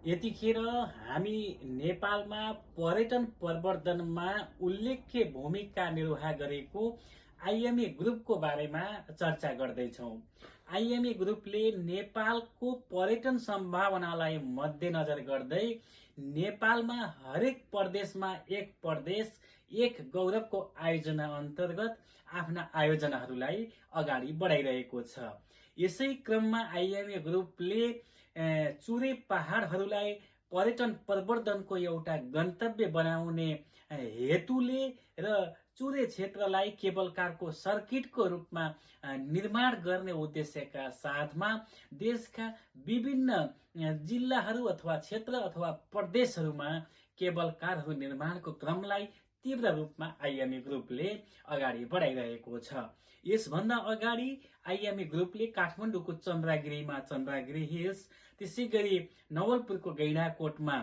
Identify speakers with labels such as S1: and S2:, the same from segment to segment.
S1: यतिखेर हामी नेपालमा पर्यटन प्रवर्धनमा उल्लेख्य भूमिका निर्वाह गरेको आइएमए ग्रुपको बारेमा चर्चा गर्दैछौँ। आइएमए ग्रुपले नेपालको पर्यटन सम्भावनालाई मध्यनजर गर्दै नेपालमा हरेक प्रदेशमा एक प्रदेश एक गौरवको आयोजना अन्तर्गत आफ्ना आयोजनाहरूलाई अगाडि बढाइरहेको छ। यसै क्रममा आइएमए ग्रुपले चुरे पहाडहरूलाई पर्यटन प्रवर्धनको एउटा गन्तव्य बनाउने हेतुले र चुरे क्षेत्रलाई केबल कारको सर्किटको रूपमा निर्माण गर्ने उद्देश्यका साथमा देशका विभिन्न जिल्लाहरू अथवा क्षेत्र अथवा प्रदेशहरूमा केबल कारहरू निर्माणको क्रमलाई तीव्र रूपमा आइएमए ग्रुपले अगाडि बढाइरहेको छ। यसभन्दा अगाडि आइएमए ग्रुपले काठमाडौँको चन्द्रागिरीमा चन्द्रागिरी हिल्स, त्यसै गरी नवलपुरको गैंडाकोटमा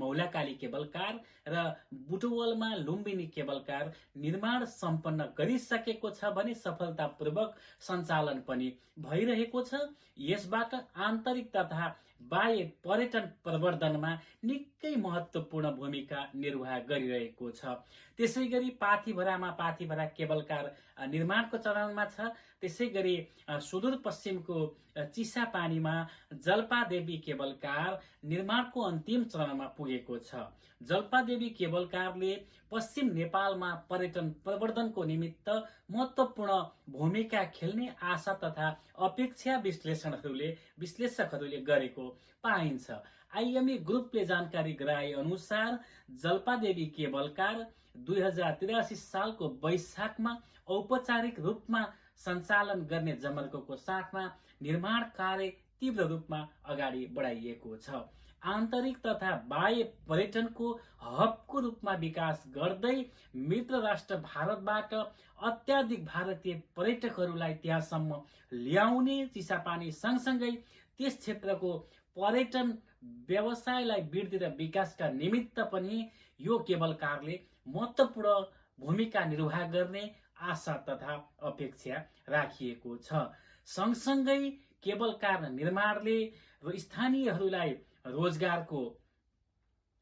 S1: मौलाकाली केबल कार र बुटवलमा लुम्बिनी केबल कार निर्माण सम्पन्न गरिसकेको छ भने सफलतापूर्वक सञ्चालन पनि भइरहेको छ। यसबाट आन्तरिक तथा बाह्य पर्यटन प्रवर्धनमा निकै महत्त्वपूर्ण भूमिका निर्वाह गरिरहेको छ। त्यसै गरी पाथिभरा केबल कार निर्माणको चरणमा छ। त्यसै गरी सुदूरपश्चिमको चिसापानीमा जल्पादेवी केबल कार निर्माणको अन्तिम चरणमा पुगेको छ। जल्पादेवी केबल कारले पश्चिम नेपालमा पर्यटन प्रवर्धनको निमित्त महत्त्वपूर्ण भूमिका खेल्ने आशा तथा अपेक्षा विश्लेषकहरूले गरेको पाइन्छ। आइएमए ग्रुपले जानकारी गराए अनुसार जल्पादेवी केबल कार 2083 सालको वैशाखमा औपचारिक रूपमा सञ्चालन गर्ने जमर्कोको साथमा निर्माण कार्य तीव्र रूपमा अगाडि बढाइएको छ। आन्तरिक तथा बाह्य पर्यटनको हबको रूपमा विकास गर्दै मित्र राष्ट्र भारतबाट अत्याधिक भारतीय पर्यटकहरूलाई त्यहाँसम्म ल्याउने चिसापानी सँगसँगै त्यस क्षेत्रको पर्यटन व्यवसायलाई वृद्धि र विकासका निमित्त पनि यो केबल कारले महत्त्वपूर्ण भूमिका निर्वाह गर्ने आशा तथा अपेक्षा राखिएको छ। सँगसँगै केबल कार निर्माणले स्थानीयहरूलाई रोजगारको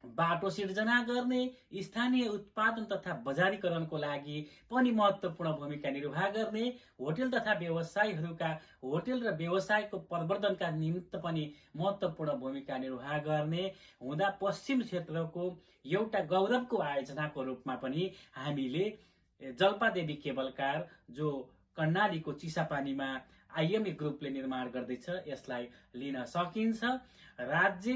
S1: बाटो सिर्जना गर्ने, स्थानीय उत्पादन तथा बजारीकरणको लागि पनि महत्त्वपूर्ण भूमिका निर्वाह गर्ने, होटल तथा होटल र व्यवसायको प्रवर्धनका निमित्त पनि महत्त्वपूर्ण भूमिका निर्वाह गर्ने हुँदा पश्चिम क्षेत्रको एउटा गौरवको आयोजनाको रूपमा पनि हामीले जल्पादेवी केबल कार जो कर्णालीको चिसापानीमा आइएमए ग्रुपले निर्माण गर्दैछ यसलाई लिन सकिन्छ। राज्य